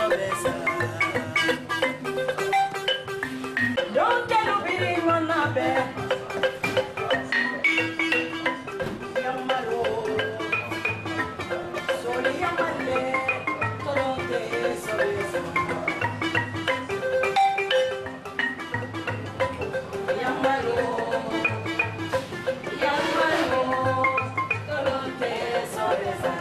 sobesa Don't tell me manabe Yamalo Soli yamale Toronte sobesa Yamalo Toronte sobesa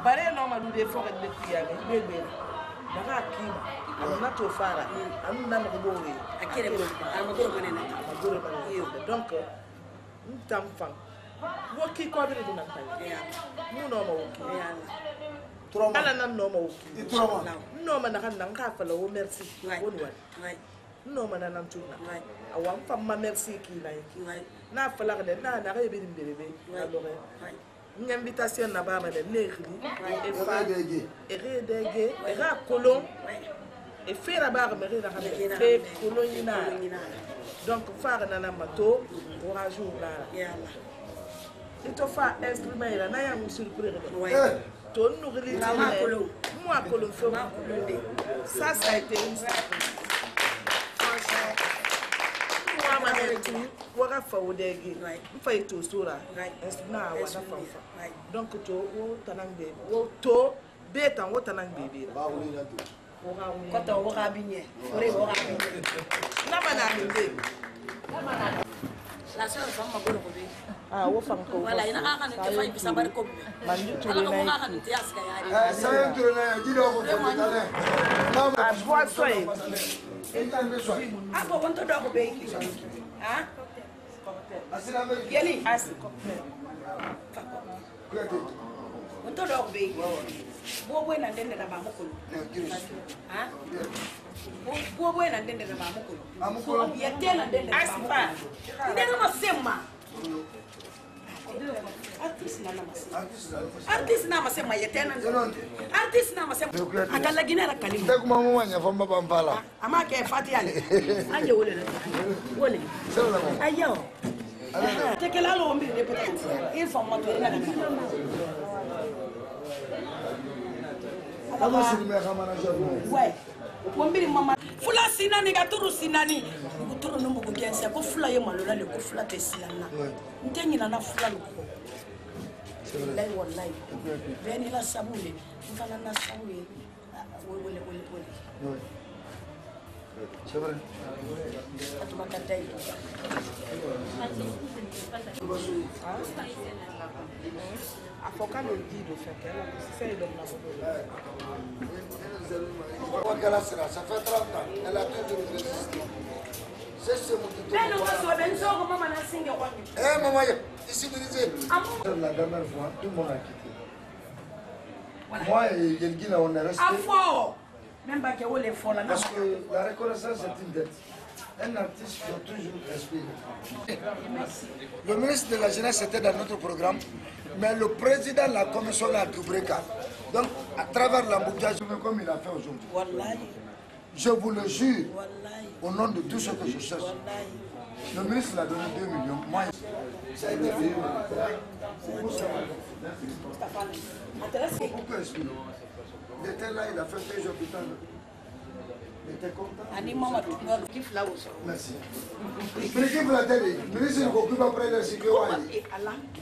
bare no ma dude fo ga de kiya ga bebe daga kiba amna to fara amna no bowe akere amadoro manena donc ntam fan woki ko be dina tan mu no ma woki yalla ala nan no ma woki no ma na kan nan ka fa lo merci woni wa no ma nan tuna awam fam ma merci ki na fa la de na ga be dim bebe alors une invitation na ba ma de negri et fa et redege et ra colon et faire la barre mais la fait colonina donc faire na mato au rajout là yalla et to fa instrument là na ya surprise to nous relire moi colon ça a été une surprise franchement moi ma mère wara fa odege fa ito sura instrument wa na fa donc to wo tanangbe wo to betan wo tanangbe ba wuri na to koto woga binye ore woga binye na bana minde la sœur femme magoro ko be wo fam ko wala ina ka kan te fay bisabar ko be manju ala tuli ko na ka kan te aska yari sayo turu na jido ko ko tale a boa soy ako wonto do ko be ha asira me yeli asi wonto do ko be bo bo na ndende na mamukulu ha bo bo na ndende na mamukulu amukolo yetena ndende na aspa ndenge masema artiste na masema yetena artiste na masema akala ginera kalima te kuma mu wanya famba bambala ama ke fati ale anje wole wole sala mo ayo tekela lo mbi ne peta il faut moto ina kama siri me kama na job ouais wombiri mama fula sinani gaturu sinani guturu numbu kugense ko fula ye malola le ko fula te silana ntenyina na fula lo wallahi wallahi beni la sabule mfana na sabule wole c'est vrai atuma kadai afoka le dit de faire qu'elle c'est le ça fait 30 ans elle a toujours résisté c'est ce beno so ben so ko mama na singe kwa eh maman ici la dernière fois tout le monde a quitté moi et Yelgina on est resté afo même ba ke wole fo la na parce que la reconnaissance c'est une dette. Un artiste doit toujours respirer. Le ministre de la Jeunesse était dans notre programme, mais le président de la commission l'a doublé. Donc, à travers l'embouteillage, comme il a fait aujourd'hui, je vous le jure, au nom de tout ce que je cherche, le ministre l'a donné 2 millions. Moi, ça a été fait. Beaucoup inspiré. Il était là, il a fait 2 hôpitaux. Il était content. Merci. Mais qui vous l'a dit? Le ministre ne peut pas prendre le sécurité.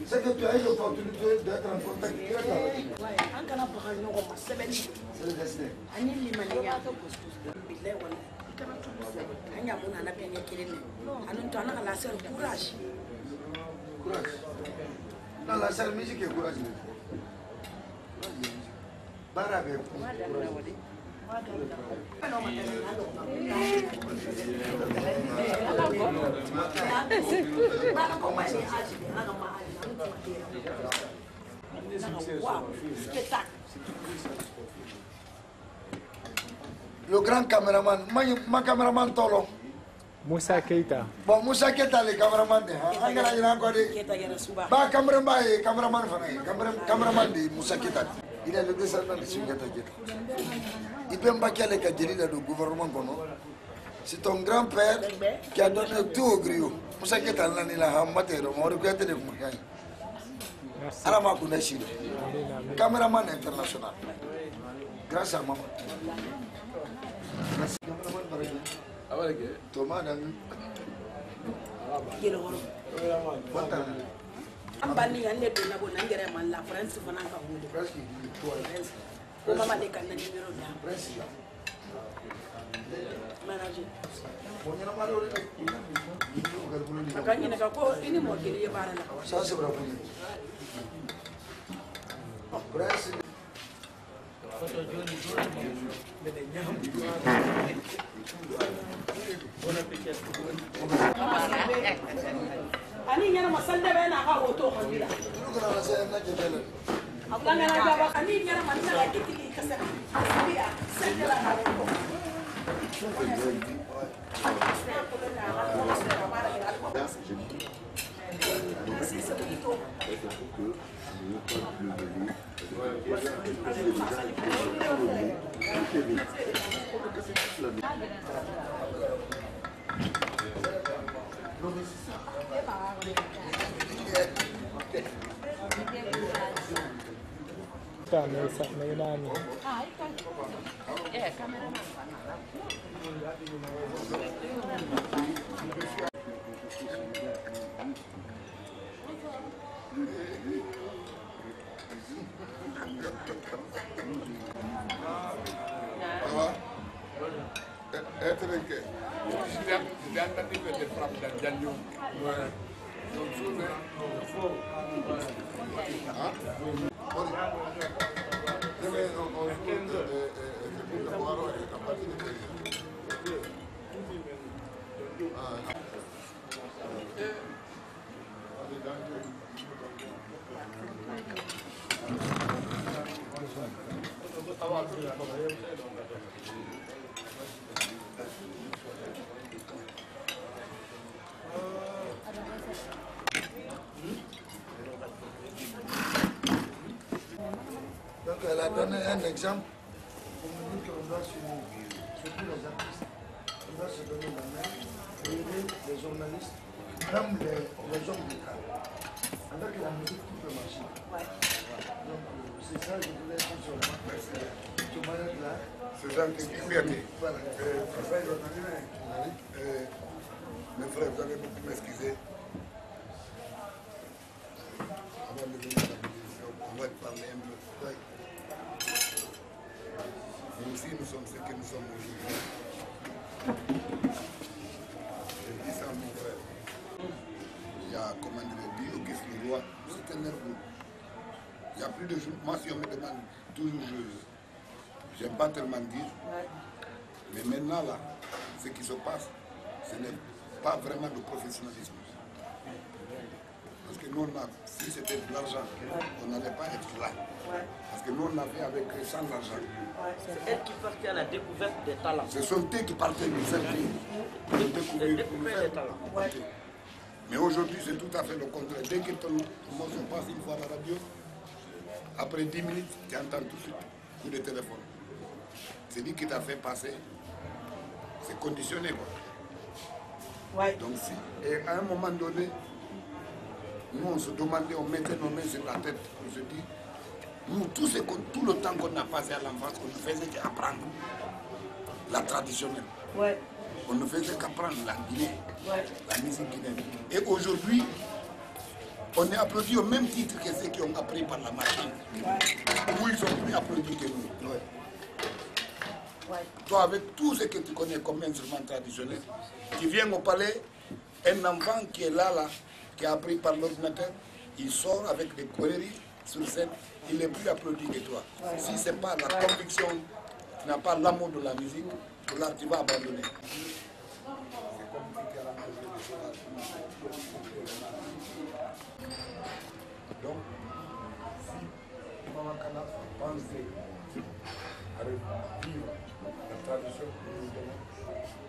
C'est que tu as eu l'opportunité d'être en contact direct avec lui. C'est le destin. Courage. Non, la seule musique est courage. Barabe. Le grand caméraman, ma caméraman Tolo. Moussa Keita. Bon, Moussa Keita, le caméraman. Bah, caméraman de Moussa Keita. Il est le descendant de Singata Keita. Il peut m'baquer avec le gouvernement. C'est ton grand-père qui a donné tout au griot. Moussa Keita, il a un matin, on regrette les moyens. Alama Kounachi, caméraman international. Grâce à maman. Merci. Thomas Dami. Ambani ande dona bona ngere man la France fana ka hude Presque. ko mama de kan na numéro da Presque. manager Bonjour, madame. akanya ka ko ini mo kiri ya bara la Ça, c'est vrai. Presque. Ani nyana masande be na ka auto ko dira. Abanga na jaba ani nyana manna la kitiki kasa. Asiya sande la na auto. May nani. Donc elle a donné un exemple pour nous dire qu'on doit s'unir, surtout les artistes. On doit se donner la main, aider les journalistes, même les hommes d'État. Avec la musique, tout peut marcher. Donc c'est ça, je voulais dire sur le marché là. C'est ça qui est Voilà. Mes frères, vous allez beaucoup m'excuser. Avant de venir à la télévision, on va parler un peu. Oui. Nous aussi, nous sommes ce que nous sommes aujourd'hui. Je dis ça à mon frère. Il y a, comment dire, Auguste Leroy, c'est un nerveux. Il y a plus de jours. Moi, si on me demande toujours, je n'aime pas tellement dire. Mais maintenant, là, ce qui se passe, ce n'est pas vraiment de professionnalisme. Parce que nous, si c'était de l'argent, on n'allait pas être là. Parce que nous, on avait avec sans l'argent. C'est elle qui partait à la découverte des talents. Ce sont eux qui partaient nous faire de découvrir des talents. Mais aujourd'hui, c'est tout à fait le contraire. Dès que tout le monde se passe une fois à la radio, après 10 minutes, tu entends tout de suite coup de téléphone. C'est lui qui t'a fait passer. C'est conditionné, quoi. Ouais. Donc, et à un moment donné, nous, on se demandait, on mettait nos mains sur la tête, on se dit, nous, tout le temps qu'on a passé à l'enfance, on ne faisait qu'apprendre la traditionnelle. Ouais. On ne faisait qu'apprendre la Guinée, Ouais. la musique guinéenne. Et aujourd'hui, on est applaudi au même titre que ceux qui ont appris par la machine. Où ils sont plus applaudis que nous. Ouais. Toi, avec tout ce que tu connais comme instrument traditionnel, tu viens au palais, un enfant qui est là, qui a appris par l'ordinateur, il sort avec des conneries sur scène, il est plus applaudi que toi. Si ce n'est pas la conviction, tu n'as pas l'amour de la musique, là tu vas abandonner. Donc, si Maman Kana pensait à revivre la tradition que nous devons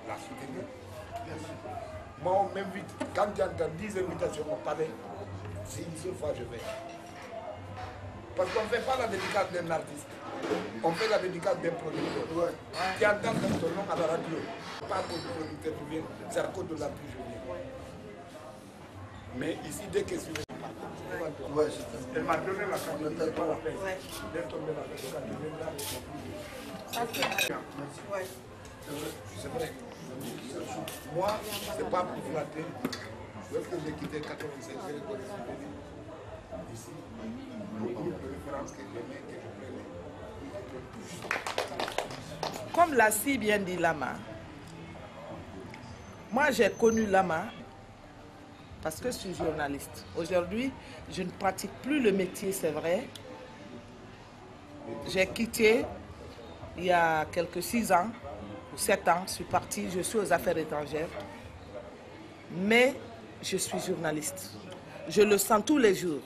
la soutenir, bien sûr. Moi, on m'invite, quand j'entends 10 invitations au palais, si une seule fois je vais. Parce qu'on ne fait pas la dédicace d'un artiste, on fait la dédicace d'un producteur. Ouais. Tu entends ton nom à la radio, pas à cause du producteur qui vient, c'est à cause de l'artiste que je viens. Mais ici, dès que je suis Ouais, elle m'a donné la carte, elle n'était pas la peine d'être tombée la peine quand je viens là. Ouais. C'est vrai. Moi, c'est pas pour flatter. Lorsque j'ai quitté 85, j'ai reconnu ici, le groupe de référence que j'aimais, que je prenais. Comme l'a si bien dit Lama, moi j'ai connu Lama parce que je suis journaliste. Aujourd'hui, je ne pratique plus le métier, c'est vrai, J'ai quitté il y a quelques 6 ans ou 7 ans. Je suis partie, je suis aux affaires étrangères. Mais je suis journaliste. Je le sens tous les jours.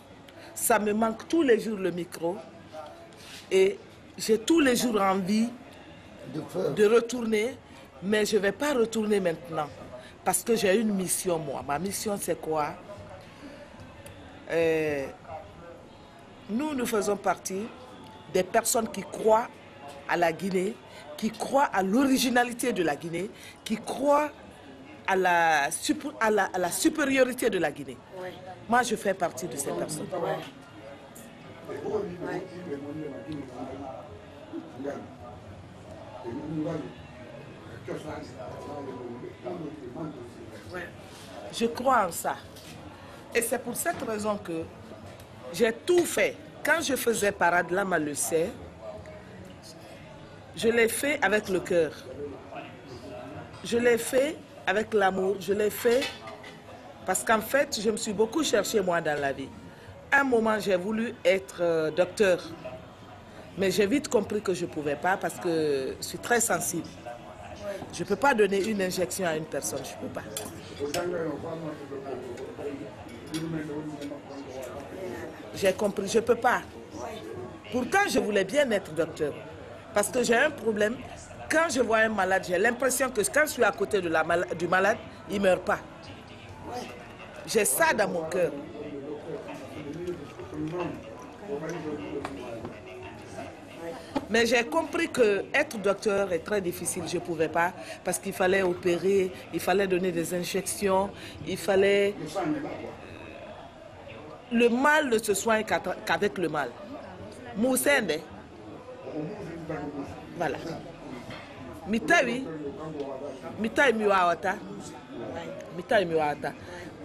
Ça me manque tous les jours le micro. Et j'ai tous les jours envie de retourner. Mais je ne vais pas retourner maintenant. Parce que j'ai une mission, moi. Ma mission, c'est quoi? Nous faisons partie des personnes qui croient à la Guinée, qui croient à l'originalité de la Guinée, qui croient à la supériorité de la Guinée. Ouais. Moi, je fais partie de ces personnes. Ouais. Ouais. Je crois en ça. Et c'est pour cette raison que j'ai tout fait. Quand je faisais parade, l'âme le sait, je l'ai fait avec le cœur. Je l'ai fait avec l'amour. Je l'ai fait parce qu'en fait, je me suis beaucoup cherché moi dans la vie. À un moment, j'ai voulu être docteur. Mais j'ai vite compris que je ne pouvais pas parce que je suis très sensible. Je ne peux pas donner une injection à une personne, je ne peux pas. J'ai compris, je ne peux pas. Pourtant, je voulais bien être docteur. Parce que j'ai un problème. Quand je vois un malade, j'ai l'impression que quand je suis à côté de du malade, il ne meurt pas. J'ai ça dans mon cœur. Mais j'ai compris que être docteur est très difficile. Je ne pouvais pas parce qu'il fallait opérer, il fallait donner des injections, il fallait... Le mal ne se soigne qu'avec le mal. Moussende. Voilà. Mitawi. Mitawi miwawata. Mitawi miwawata.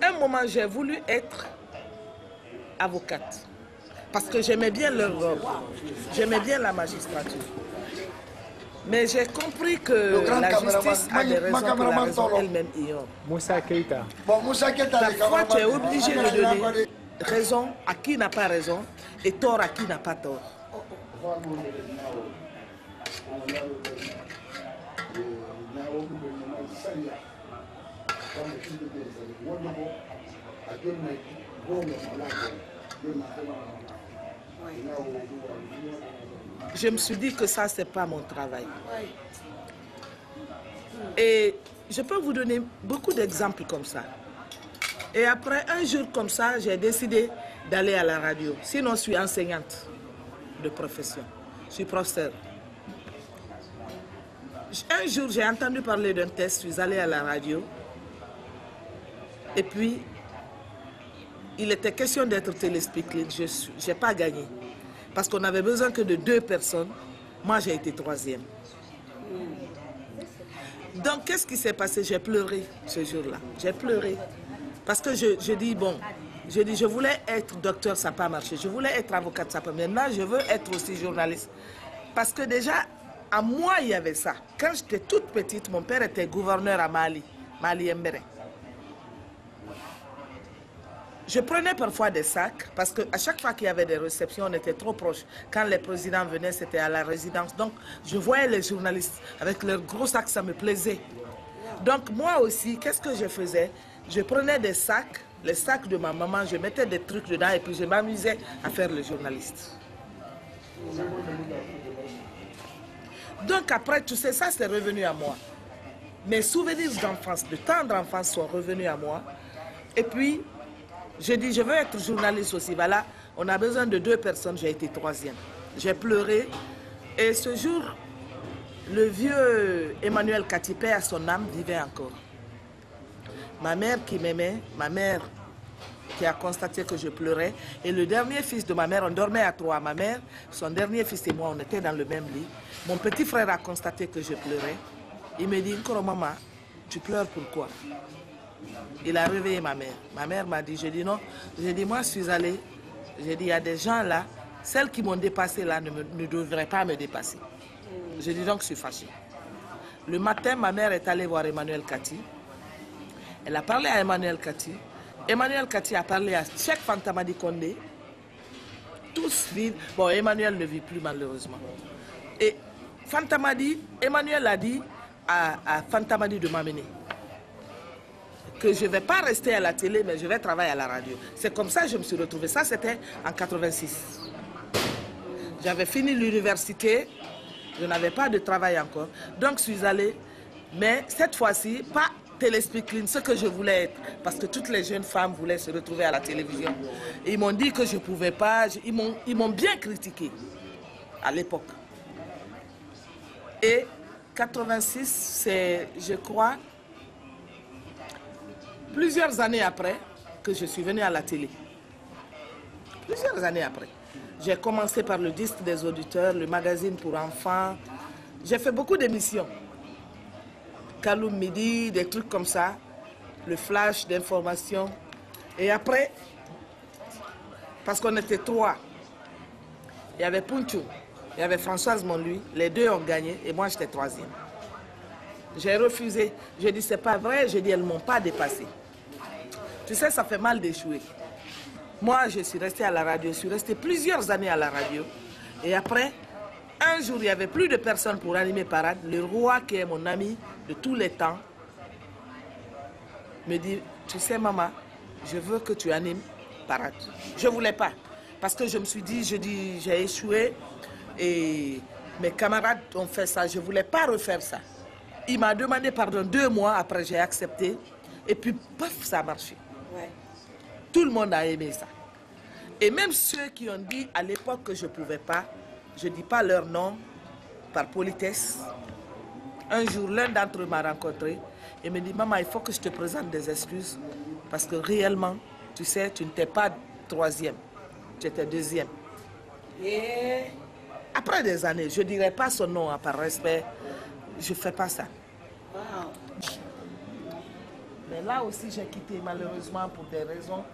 Un moment, j'ai voulu être avocate. Parce que j'aimais bien leur robe. J'aimais bien la magistrature. Mais j'ai compris que la justice a des raisons que la raison elle-même ignore. Moussa Keita. Parfois, tu es obligé de donner raison à qui n'a pas raison et tort à qui n'a pas tort. Je me suis dit que ça, c'est pas mon travail. Et je peux vous donner beaucoup d'exemples comme ça. Et après un jour comme ça, j'ai décidé d'aller à la radio. Sinon, je suis enseignante de profession. Je suis professeure. Un jour, j'ai entendu parler d'un test, je suis allée à la radio. Et puis, il était question d'être téléspeaker. Je n'ai pas gagné. Parce qu'on avait besoin que de 2 personnes. Moi, j'ai été 3e. Donc, qu'est-ce qui s'est passé? J'ai pleuré ce jour-là. J'ai pleuré. Parce que je dis, bon, je voulais être docteur, ça n'a pas marché. Je voulais être avocate, ça n'a pas marché. Maintenant, je veux être aussi journaliste. Parce que déjà, à moi, il y avait ça. Quand j'étais toute petite, mon père était gouverneur à Mali, Mali Mbere. Je prenais parfois des sacs, parce qu'à chaque fois qu'il y avait des réceptions, on était trop proches. Quand les présidents venaient, c'était à la résidence. Donc, je voyais les journalistes avec leurs gros sacs, ça me plaisait. Donc, moi aussi, qu'est-ce que je faisais? Je prenais des sacs, les sacs de ma maman, je mettais des trucs dedans et puis je m'amusais à faire le journaliste. Donc, après, tout ça, c'est revenu à moi. Mes souvenirs d'enfance, de tendre enfance sont revenus à moi. Et puis, je dis, je veux être journaliste aussi. Voilà, on a besoin de 2 personnes, j'ai été 3e. J'ai pleuré. Et ce jour, le vieux Emmanuel Katipé, à son âme, vivait encore. Ma mère qui m'aimait, ma mère qui a constaté que je pleurais. Et le dernier fils de ma mère, on dormait à 3. Ma mère, son dernier fils et moi, on était dans le même lit. Mon petit frère a constaté que je pleurais. Il me dit, Nkoro maman, tu pleures pourquoi? Il a réveillé ma mère. Ma mère m'a dit, je dis non. J'ai dit, moi je suis allée. J'ai dit, il y a des gens là, celles qui m'ont dépassé là ne devraient pas me dépasser. J'ai dit donc, je suis fâchée. Le matin, ma mère est allée voir Emmanuel Kati. Elle a parlé à Emmanuel Kati. Emmanuel Kati a parlé à Cheikh Fantamadi Kondé. tous vivent. Bon, Emmanuel ne vit plus malheureusement. Et Fantamadi, Emmanuel a dit à Fantamadi de m'amener que je ne vais pas rester à la télé, mais je vais travailler à la radio. C'est comme ça que je me suis retrouvée. Ça, c'était en 86. J'avais fini l'université, je n'avais pas de travail encore. Donc, je suis allée, mais cette fois-ci, pas télé-speaking, ce que je voulais être. Parce que toutes les jeunes femmes voulaient se retrouver à la télévision. Et ils m'ont dit que je ne pouvais pas. Ils m'ont bien critiqué à l'époque. Et 86, c'est, je crois, plusieurs années après que je suis venue à la télé. Plusieurs années après. J'ai commencé par le disque des auditeurs, le magazine pour enfants. J'ai fait beaucoup d'émissions. Kaloum Midi, des trucs comme ça. Le flash d'information. Et après, parce qu'on était 3, il y avait Punchou, il y avait Françoise Monluy. Les 2 ont gagné et moi j'étais 3e. J'ai refusé. J'ai dit, c'est pas vrai. J'ai dit, elles ne m'ont pas dépassé. Tu sais, ça fait mal d'échouer. Moi, je suis restée à la radio. Je suis restée plusieurs années à la radio. Et après, un jour, il n'y avait plus de personnes pour animer Parade. Le roi, qui est mon ami de tous les temps, me dit, tu sais, maman, je veux que tu animes Parade. Je ne voulais pas. Parce que je me suis dit, j'ai échoué. Et mes camarades ont fait ça. Je ne voulais pas refaire ça. Il m'a demandé pardon 2 mois, après j'ai accepté. Et puis, paf, ça a marché. Ouais. Tout le monde a aimé ça. Et même ceux qui ont dit à l'époque que je ne pouvais pas, je ne dis pas leur nom, par politesse. Un jour, l'un d'entre eux m'a rencontré et me dit, maman, il faut que je te présente des excuses. Parce que réellement, tu sais, tu n'étais pas 3e, tu étais 2e. Et après des années, je ne dirai pas son nom par respect, je ne fais pas ça. Wow. Mais là aussi, j'ai quitté malheureusement pour des raisons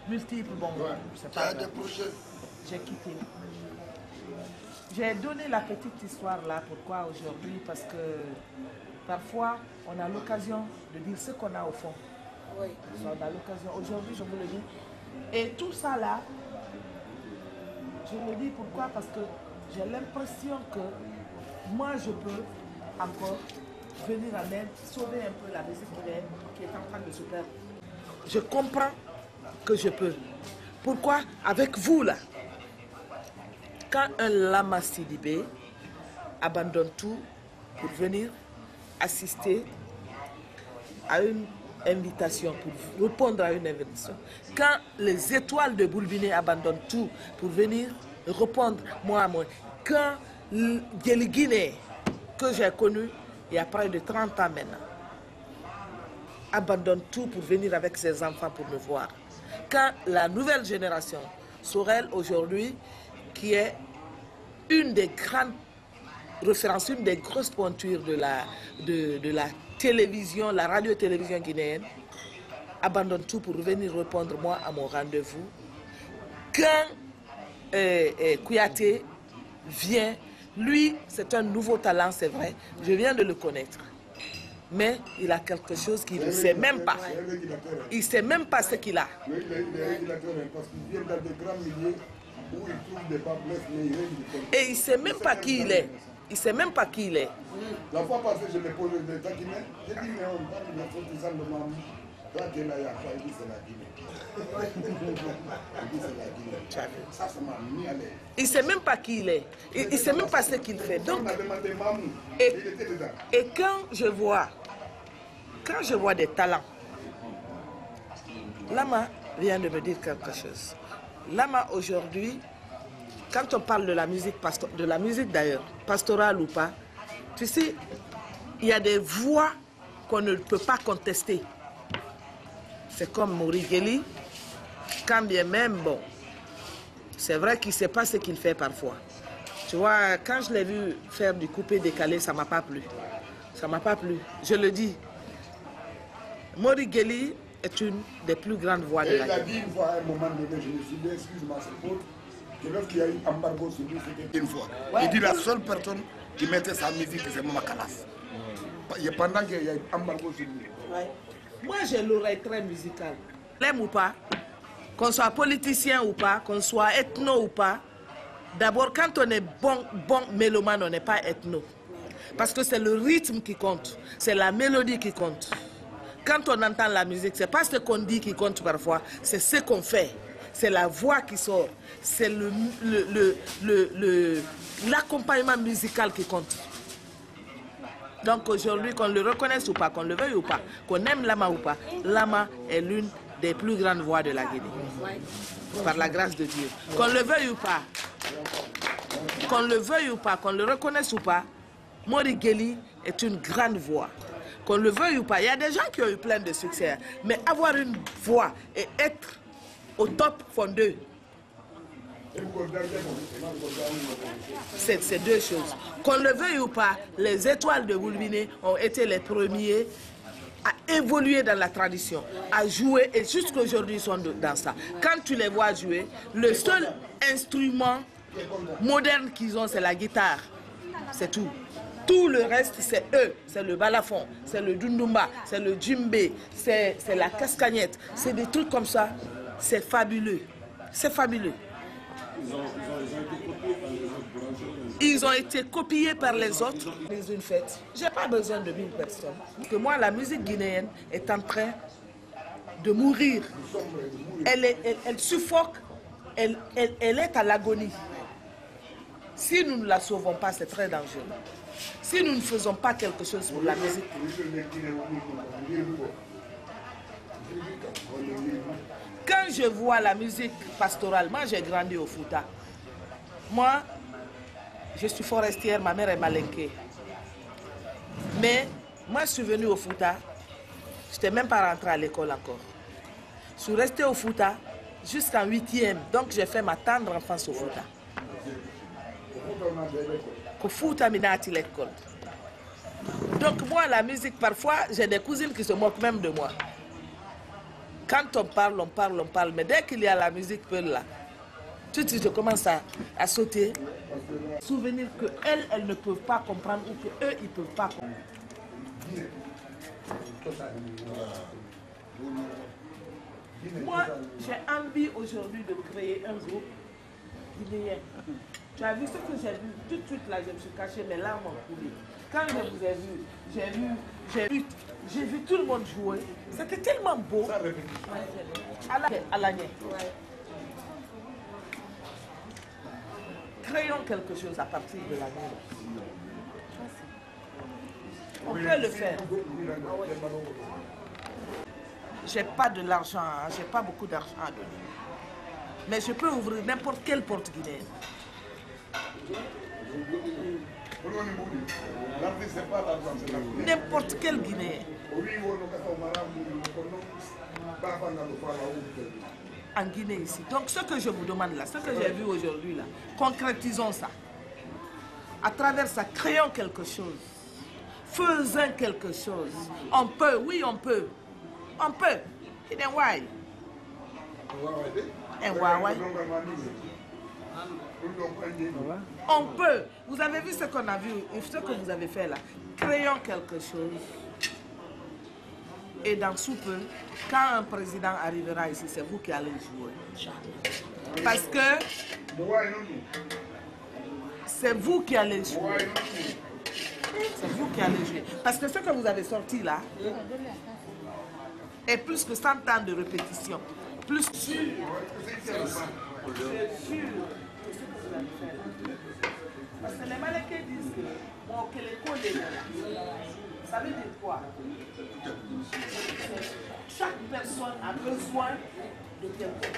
multiples. Bon, c'est pas grave. J'ai quitté. J'ai donné la petite histoire là. Pourquoi aujourd'hui? Parce que parfois, on a l'occasion de dire ce qu'on a au fond. Oui. On a l'occasion. Aujourd'hui, je vous le dis. Et tout ça là, je le dis pourquoi? Parce que j'ai l'impression que moi, je peux encore venir en aide, sauver un peu la musique qui est en train de se perdre. Je comprends que je peux. Pourquoi? Avec vous là, quand un Lama Sidibé abandonne tout pour venir assister à une invitation, pour répondre à une invitation, quand les étoiles de Boulbiné abandonnent tout pour venir répondre moi, quand Guéligüine, que j'ai connu il y a près de 30 ans maintenant, abandonne tout pour venir avec ses enfants pour me voir. Quand la nouvelle génération, Sorel aujourd'hui, qui est une des grandes références, une des grosses pointures de la télévision, la radio-télévision guinéenne, abandonne tout pour venir répondre moi à mon rendez-vous. Quand Kouyaté vient, lui, c'est un nouveau talent, c'est vrai, je viens de le connaître. Mais il a quelque chose qu'il ne sait même pas. Il ne sait même pas ce qu'il a. Il est régulateur parce qu'il vient dans des grands milieux où il trouve des faiblesses, mais il règle. Et il ne sait même pas qui il est. Il ne sait même pas qui il est. La fois passée, je l'ai posé des taquinets. J'ai dit, mais on parle de la faute des gens de maman. Toi, tu es là, il y a quoi? Il dit, c'est la Guinée. Il dit, c'est la Guinée. Ça m'a mis à l'aise. Il ne sait même pas qui il est. Il ne sait même pas ce qu'il fait. Donc, on a demandé Mamou. Il était dedans. Et quand je vois des talents, Lama vient de me dire quelque chose. Lama, aujourd'hui, quand on parle de la musique d'ailleurs, pastorale ou pas, tu sais, il y a des voix qu'on ne peut pas contester. C'est comme Morigeli, quand bien même, bon, c'est vrai qu'il ne sait pas ce qu'il fait parfois. Tu vois, quand je l'ai vu faire du coupé-décalé, ça ne m'a pas plu. Ça ne m'a pas plu, je le dis. Morigeli est une des plus grandes voix de la Guinée. Il a dit une fois à un moment donné, je me suis dit, excuse-moi, c'est faute, que lorsqu'il y a eu embargo sur lui, c'était une fois. Ouais. Il dit la seule personne qui mettait sa musique, c'est Mama Kalas. Pendant qu'il y a eu embargo sur lui. Ouais. Moi, j'ai l'oreille très musicale. L'aime ou pas, qu'on soit politicien ou pas, qu'on soit ethno ou pas, d'abord, quand on est bon mélomane, on n'est pas ethno. Parce que c'est le rythme qui compte, c'est la mélodie qui compte. Quand on entend la musique, ce n'est pas ce qu'on dit qui compte parfois, c'est ce qu'on fait. C'est la voix qui sort, c'est l'accompagnement musical qui compte. Donc aujourd'hui, qu'on le reconnaisse ou pas, qu'on le veuille ou pas, qu'on aime Lama ou pas, Lama est l'une des plus grandes voix de la Guinée. Par la grâce de Dieu. Qu'on le veuille ou pas, qu'on le veuille ou pas, qu'on le reconnaisse ou pas, Mori Gueli est une grande voix. Qu'on le veuille ou pas, il y a des gens qui ont eu plein de succès, mais avoir une voix et être au top font deux. C'est deux choses. Qu'on le veuille ou pas, les étoiles de Boulbiné ont été les premiers à évoluer dans la tradition, à jouer, et jusqu'à aujourd'hui ils sont dans ça. Quand tu les vois jouer, le seul instrument moderne qu'ils ont, c'est la guitare. C'est tout. Tout le reste, c'est eux. C'est le balafon, c'est le dundumba, c'est le djembé, c'est la cascagnette. C'est des trucs comme ça. C'est fabuleux. C'est fabuleux. Ils ont été copiés par les autres. Ils ont une fête. Je n'ai pas besoin de 1000 personnes. Parce que moi, la musique guinéenne est en train de mourir. Elle suffoque. Elle est à l'agonie. Si nous ne la sauvons pas, c'est très dangereux. Si nous ne faisons pas quelque chose pour la musique. Quand je vois la musique pastorale, moi j'ai grandi au Fouta. Moi, je suis forestière, ma mère est malinquée. Mais moi je suis venue au Fouta, je n'étais même pas rentrée à l'école encore. Je suis restée au Fouta jusqu'en 8e, donc j'ai fait ma tendre enfance au Fouta. Au Fouta, minati l'école. Donc moi, la musique, parfois, j'ai des cousines qui se moquent même de moi. Quand on parle, mais dès qu'il y a la musique peul là, tout de suite je commence à sauter. Souvenir qu'elles ne peuvent pas comprendre ou qu'eux, ils ne peuvent pas comprendre. Moi, j'ai envie aujourd'hui de créer un groupe guinéen. Tu as vu ce que j'ai vu? Tout de suite là, je me suis caché, mes larmes ont coulé. Quand je vous ai vu, j'ai vu tout le monde jouer. C'était tellement beau. À l'année. Créons quelque chose à partir de l'année. On peut le faire. J'ai pas de l'argent, hein, j'ai pas beaucoup d'argent à donner. Mais je peux ouvrir n'importe quelle porte guinéenne. N'importe quel Guinéen. En Guinée ici. Donc ce que je vous demande là, ce que j'ai vu aujourd'hui là, concrétisons ça. À travers ça, créons quelque chose. Faisons quelque chose. On peut, oui on peut. On peut. On peut. Vous avez vu ce qu'on a vu, ce que vous avez fait là. Créons quelque chose. Et dans sous peu, quand un président arrivera ici, c'est vous qui allez jouer. Parce que c'est vous qui allez jouer. C'est vous qui allez jouer. Parce que ce que vous avez sorti là est plus que 100 ans de répétition. Plus sûr. C'est sûr. Parce que les Malais disent que les collègues, ça veut dire quoi? Chaque personne a besoin de quelqu'un.